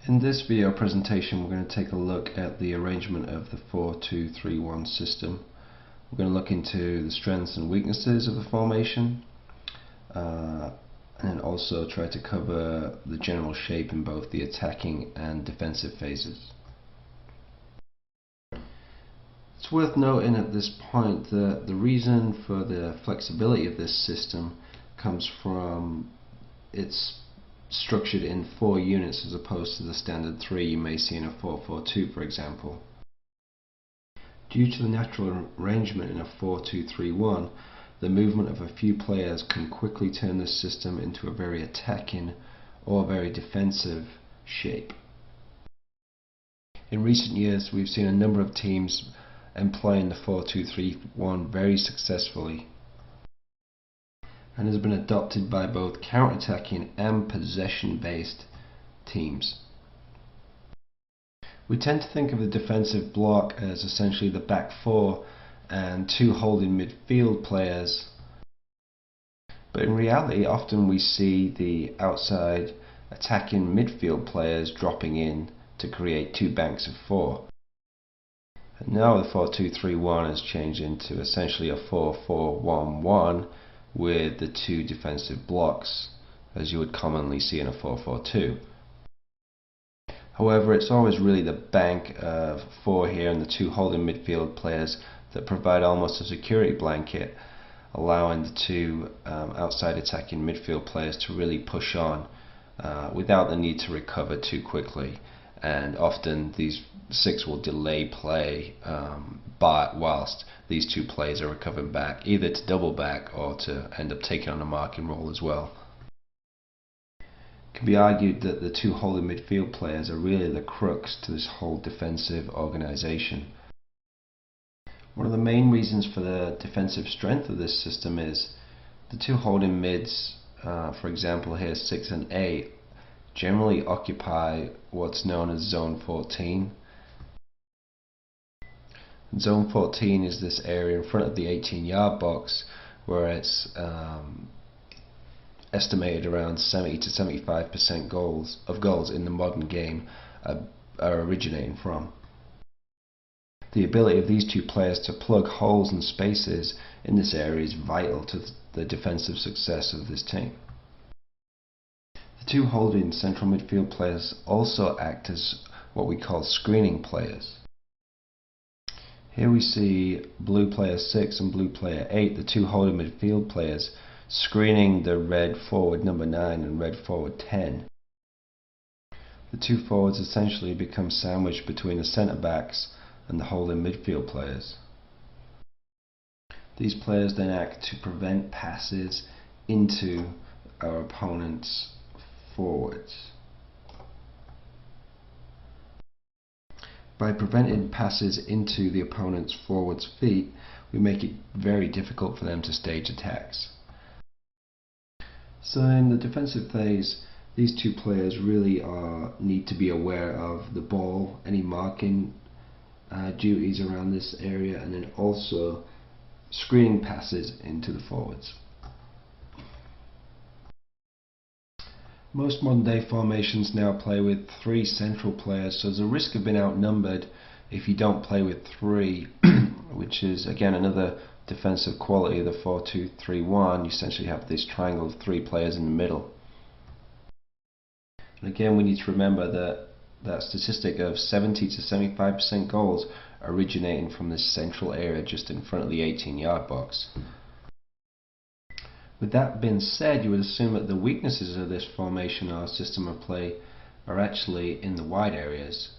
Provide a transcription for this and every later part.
In this video presentation, we're going to take a look at the arrangement of the 4-2-3-1 system. We're going to look into the strengths and weaknesses of the formation, and then also try to cover the general shape in both the attacking and defensive phases. It's worth noting at this point that the reason for the flexibility of this system comes from its structured in 4 units as opposed to the standard 3 you may see in a 4-4-2, for example. Due to the natural arrangement in a 4-2-3-1, the movement of a few players can quickly turn this system into a very attacking or very defensive shape. In recent years, we've seen a number of teams employing the 4-2-3-1 very successfully, and has been adopted by both counter-attacking and possession-based teams. We tend to think of the defensive block as essentially the back 4 and 2 holding midfield players, but in reality often we see the outside attacking midfield players dropping in to create 2 banks of 4. And now the 4-2-3-1 has changed into essentially a 4-4-1-1 with the 2 defensive blocks, as you would commonly see in a 4-4-2. However, it's always really the bank of 4 here and the 2 holding midfield players that provide almost a security blanket, allowing the 2 outside attacking midfield players to really push on without the need to recover too quickly. And often these 6 will delay play whilst these 2 players are recovering back, either to double back or to end up taking on a marking role as well. It can be argued that the 2 holding midfield players are really the crux to this whole defensive organisation. One of the main reasons for the defensive strength of this system is the 2 holding mids, for example here 6 and 8, generally occupy what's known as zone 14. Zone 14 is this area in front of the 18-yard box where it's estimated around 70 to 75% of goals in the modern game are originating from. The ability of these 2 players to plug holes and spaces in this area is vital to the defensive success of this team. The 2 holding central midfield players also act as what we call screening players. Here we see blue player 6 and blue player 8, the 2 holding midfield players, screening the red forward number 9 and red forward 10. The 2 forwards essentially become sandwiched between the centre backs and the holding midfield players. These players then act to prevent passes into our opponent's forwards. By preventing passes into the opponent's forwards' feet, we make it very difficult for them to stage attacks. So in the defensive phase, these 2 players really need to be aware of the ball, any marking duties around this area, and then also screening passes into the forwards. Most modern day formations now play with 3 central players, so there's a risk of being outnumbered if you don't play with 3, which is again another defensive quality of the 4-2-3-1. You essentially have this triangle of 3 players in the middle. And again, we need to remember that statistic of 70 to 75% goals originating from this central area just in front of the 18-yard box. With that being said, you would assume that the weaknesses of this formation or system of play are actually in the wide areas.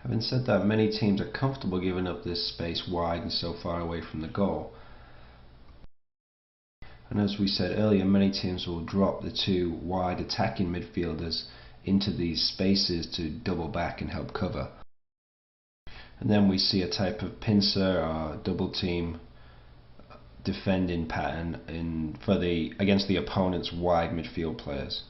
Having said that, many teams are comfortable giving up this space wide and so far away from the goal. And as we said earlier, many teams will drop the 2 wide attacking midfielders into these spaces to double back and help cover. And then we see a type of pincer or double team defending pattern against the opponent's wide midfield players.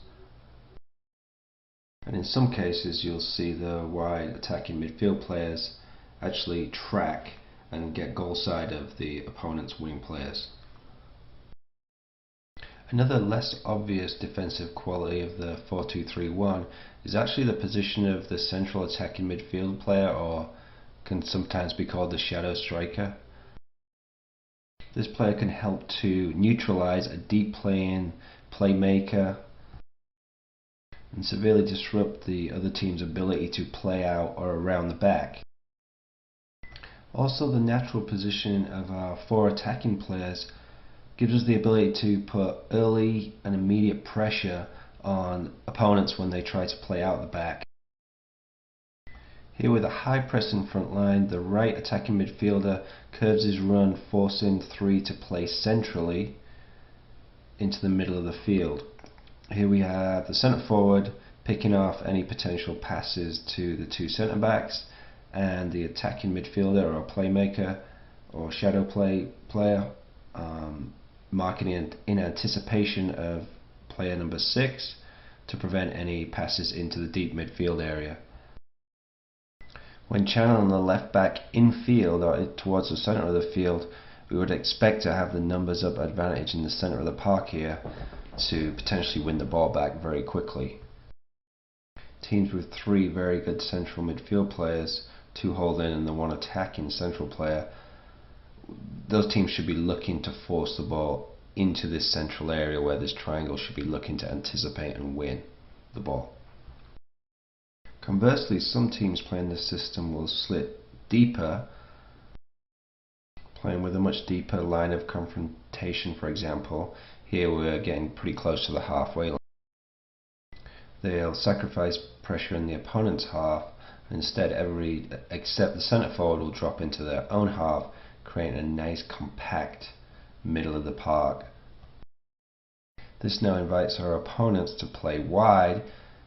And in some cases you'll see the wide attacking midfield players actually track and get goal side of the opponent's wing players. Another less obvious defensive quality of the 4-2-3-1 is actually the position of the central attacking midfield player, or can sometimes be called the shadow striker. This player can help to neutralize a deep playing playmaker and severely disrupt the other team's ability to play out or around the back. Also, the natural position of our four attacking players gives us the ability to put early and immediate pressure on opponents when they try to play out the back. Here, with a high pressing front line, the right attacking midfielder curves his run, forcing three to play centrally into the middle of the field. Here we have the centre forward picking off any potential passes to the two centre backs, and the attacking midfielder or playmaker or shadow player marking in anticipation of player number 6 to prevent any passes into the deep midfield area. When channeling the left back infield or towards the centre of the field, we would expect to have the numbers up advantage in the centre of the park here to potentially win the ball back very quickly. Teams with 3 very good central midfield players, 2 holding and the 1 attacking central player, those teams should be looking to force the ball into this central area where this triangle should be looking to anticipate and win the ball. Conversely, some teams playing this system will slip deeper, playing with a much deeper line of confrontation. For example, here we're getting pretty close to the halfway line. They'll sacrifice pressure in the opponent's half, and instead everybody except the centre forward will drop into their own half, creating a nice compact middle of the park. This now invites our opponents to play wide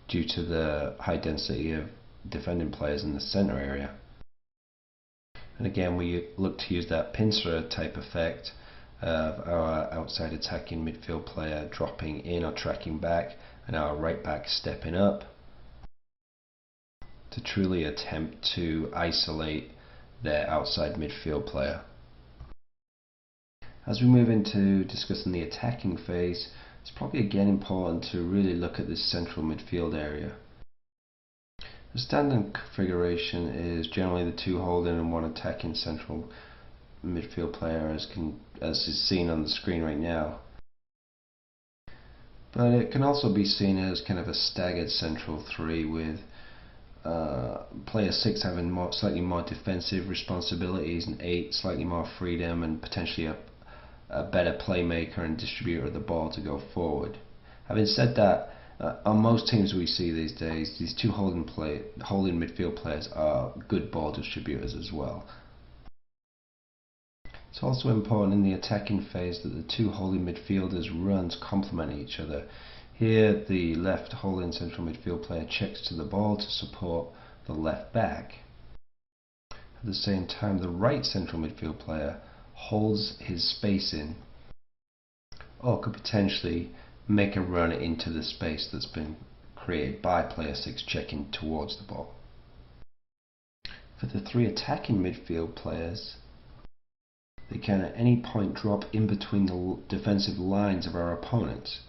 due to the high density of defending players in the centre area. And again, we look to use that pincer type effect of our outside attacking midfield player dropping in or tracking back, and our right back stepping up to truly attempt to isolate their outside midfield player. As we move into discussing the attacking phase, it's probably again important to really look at this central midfield area. The standard configuration is generally the 2 holding and 1 attacking central midfield player, as is seen on the screen right now. But it can also be seen as kind of a staggered central 3 with player 6 having slightly more defensive responsibilities and 8 slightly more freedom and potentially a better playmaker and distributor of the ball to go forward. Having said that, on most teams we see these days, these 2 holding midfield players are good ball distributors as well. It's also important in the attacking phase that the 2 holding midfielders' runs complement each other. Here the left holding central midfield player checks to the ball to support the left back. At the same time, the right central midfield player holds his spacing, or could potentially make a run into the space that's been created by player 6 checking towards the ball. For the 3 attacking midfield players, they can at any point drop in between the defensive lines of our opponents.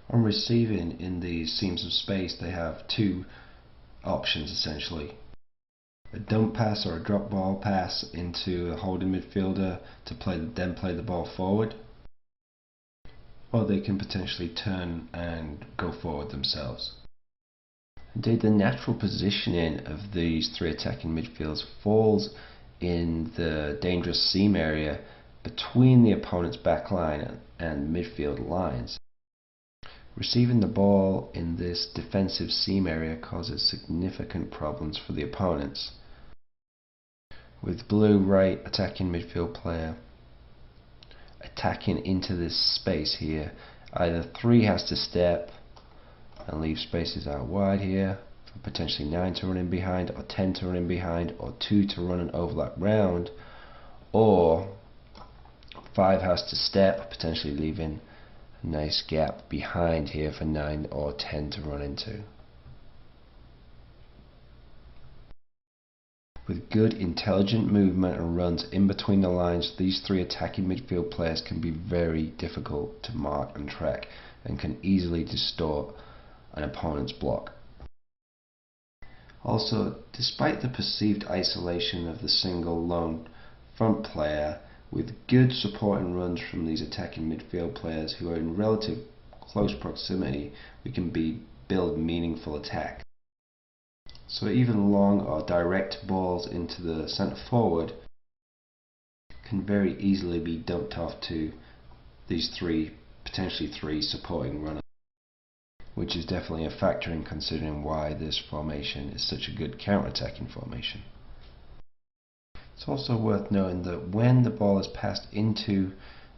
On receiving in these seams of space, they have 2 options essentially: a dump pass or a drop ball pass into a holding midfielder to then play the ball forward, or they can potentially turn and go forward themselves. Indeed, the natural positioning of these 3 attacking midfields falls in the dangerous seam area between the opponent's back line and midfield lines. Receiving the ball in this defensive seam area causes significant problems for the opponents. With blue right attacking midfield player attacking into this space here, either 3 has to step and leave spaces out wide here, potentially 9 to run in behind, or 10 to run in behind, or 2 to run an overlap round, or 5 has to step, potentially leaving a nice gap behind here for 9 or 10 to run into. With good intelligent movement and runs in between the lines, these three attacking midfield players can be very difficult to mark and track and can easily distort an opponent's block. Also, despite the perceived isolation of the single lone front player, with good support and runs from these attacking midfield players who are in relative close proximity, we can build meaningful attack. So even long or direct balls into the centre forward can very easily be dumped off to these potentially three supporting runners, which is definitely a factor in considering why this formation is such a good counter-attacking formation. It's also worth noting that when the ball is passed into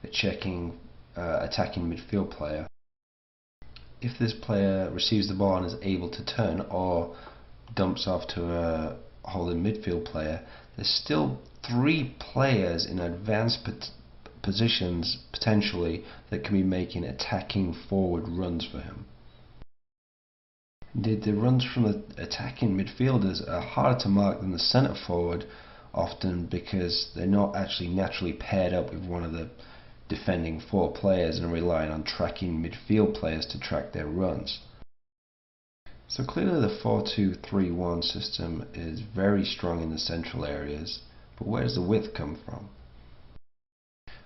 a attacking midfield player, if this player receives the ball and is able to turn or dumps off to a holding midfield player, there's still three players in advanced positions potentially that can be making attacking forward runs for him. Indeed, the runs from the attacking midfielders are harder to mark than the centre forward, often because they're not actually naturally paired up with one of the defending four players and relying on tracking midfield players to track their runs. So clearly the 4-2-3-1 system is very strong in the central areas, but where does the width come from?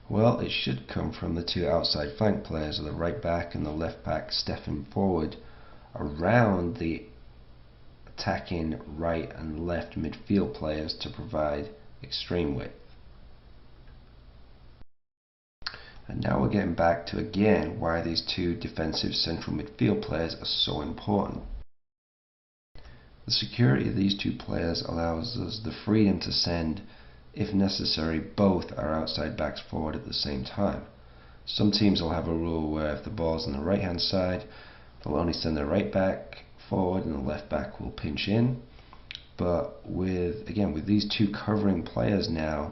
Well, it should come from the two outside flank players, the right back and the left back, stepping forward around the attacking right and left midfield players to provide extreme width. And now we're getting back to again why these two defensive central midfield players are so important. The security of these two players allows us the freedom to send, if necessary, both our outside backs forward at the same time. Some teams will have a rule where if the ball's on the right hand side, they'll only send their right back forward and the left back will pinch in. But with these two covering players now,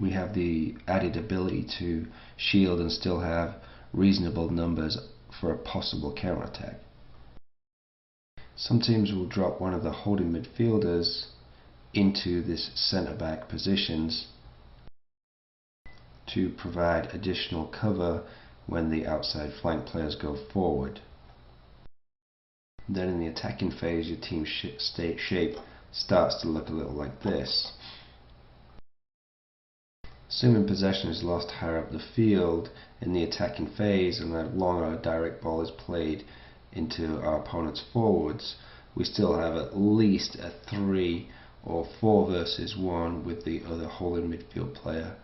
we have the added ability to shield and still have reasonable numbers for a possible counterattack. Some teams will drop one of the holding midfielders into this centre back positions to provide additional cover when the outside flank players go forward. Then in the attacking phase, your team's shape starts to look a little like this. Assuming possession is lost higher up the field in the attacking phase and a long or direct ball is played into our opponent's forwards, we still have at least a 3 or 4 versus 1 with the other holding midfield player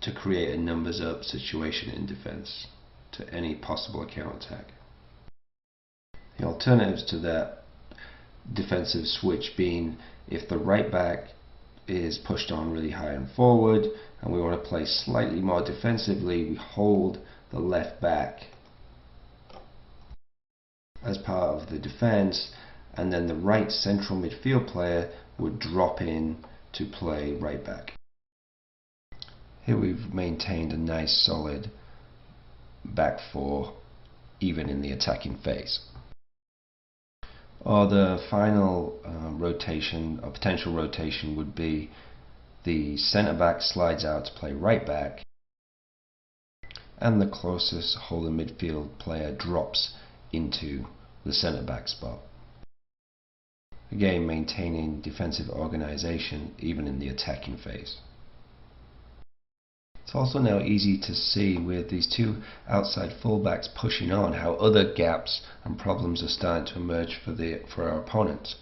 to create a numbers up situation in defence to any possible counterattack. The alternatives to that defensive switch being if the right back is pushed on really high and forward and we want to play slightly more defensively, we hold the left back as part of the defence, and then the right central midfield player would drop in to play right back. Here we've maintained a nice solid back four even in the attacking phase. Or the final rotation, or potential rotation, would be the centre back slides out to play right back and the closest holding midfield player drops into the centre back spot. Again, maintaining defensive organisation even in the attacking phase. It's also now easy to see with these two outside fullbacks pushing on how other gaps and problems are starting to emerge for our opponents.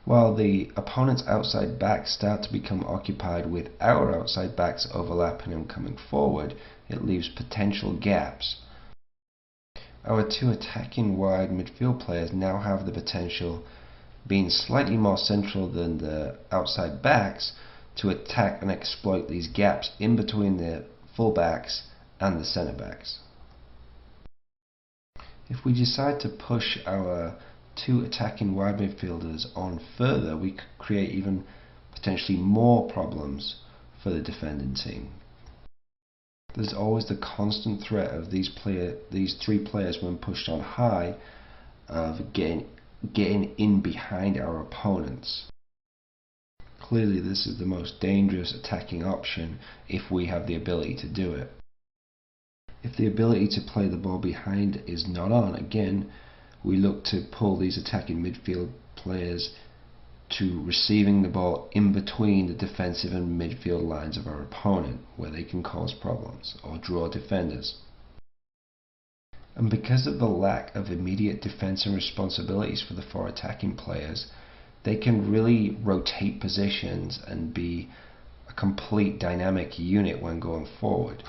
While the opponent's outside backs start to become occupied with our outside backs overlapping and coming forward, it leaves potential gaps. Our two attacking wide midfield players now have the potential, being slightly more central than the outside backs, to attack and exploit these gaps in between the fullbacks and the centre backs. If we decide to push our two attacking wide midfielders on further, we could create even potentially more problems for the defending team. There's always the constant threat of these three players when pushed on high of getting getting in behind our opponents. Clearly this is the most dangerous attacking option if we have the ability to do it. If the ability to play the ball behind is not on, again, we look to pull these attacking midfield players to receiving the ball in between the defensive and midfield lines of our opponent, where they can cause problems or draw defenders. And because of the lack of immediate defense and responsibilities for the four attacking players, they can really rotate positions and be a complete dynamic unit when going forward.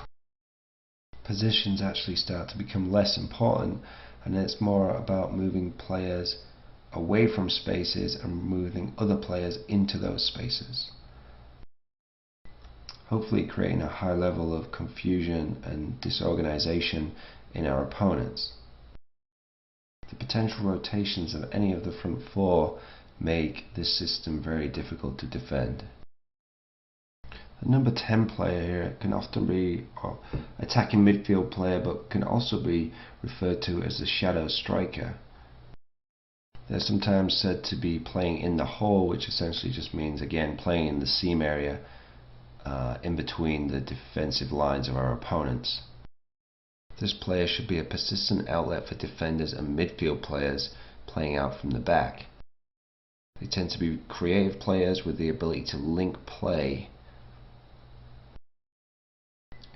Positions actually start to become less important, and it's more about moving players away from spaces and moving other players into those spaces, hopefully creating a high level of confusion and disorganization in our opponents. The potential rotations of any of the front four make this system very difficult to defend. The number 10 player here can often be an attacking midfield player, but can also be referred to as the shadow striker. They're sometimes said to be playing in the hole, which essentially just means, again, playing in the seam area in between the defensive lines of our opponents. This player should be a persistent outlet for defenders and midfield players playing out from the back. They tend to be creative players with the ability to link play,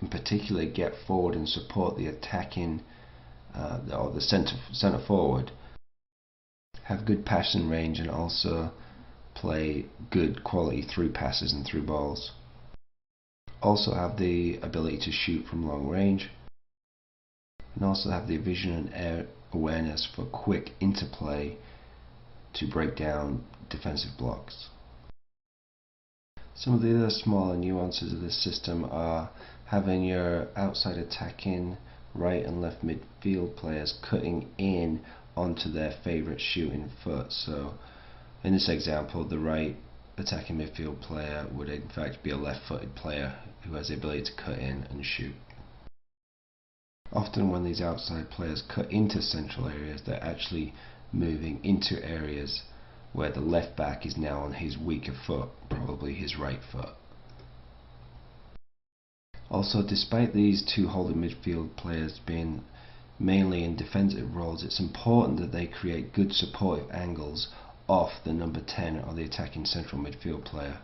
in particular get forward and support the attacking or the centre forward, have good passing range, and also play good quality through passes and through balls. Also have the ability to shoot from long range, and also have the vision and awareness for quick interplay to break down defensive blocks. Some of the other smaller nuances of this system are having your outside attacking right and left midfield players cutting in onto their favourite shooting foot. So in this example, the right attacking midfield player would in fact be a left-footed player who has the ability to cut in and shoot. Often when these outside players cut into central areas, they're actually moving into areas where the left back is now on his weaker foot, probably his right foot. Also, despite these two holding midfield players being mainly in defensive roles, it's important that they create good supportive angles off the number 10 or the attacking central midfield player.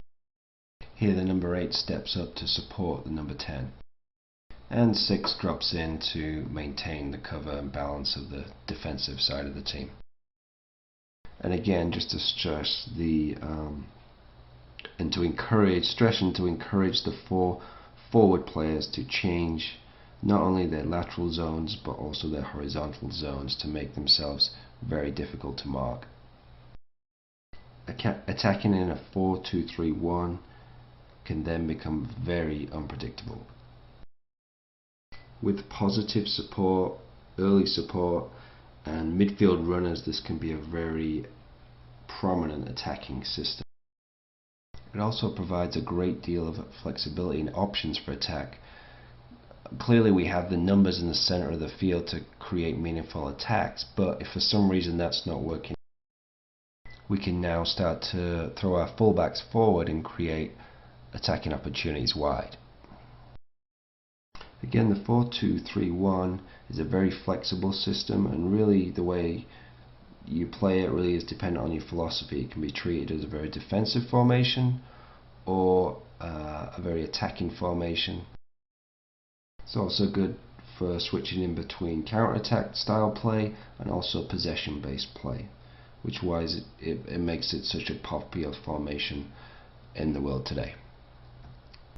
Here the number 8 steps up to support the number 10, and 6 drops in to maintain the cover and balance of the defensive side of the team. And again, just to stress and to encourage the four forward players to change not only their lateral zones but also their horizontal zones to make themselves very difficult to mark. Attacking in a 4-2-3-1 can then become very unpredictable. With positive support, early support, and midfield runners, this can be a very prominent attacking system. It also provides a great deal of flexibility and options for attack. Clearly we have the numbers in the center of the field to create meaningful attacks, but if for some reason that's not working, we can now start to throw our fullbacks forward and create attacking opportunities wide. Again, the 4-2-3-1 is a very flexible system, and really the way you play it really is dependent on your philosophy. It can be treated as a very defensive formation or a very attacking formation. It's also good for switching in between counter-attack style play and also possession based play, which wise it makes it such a popular formation in the world today.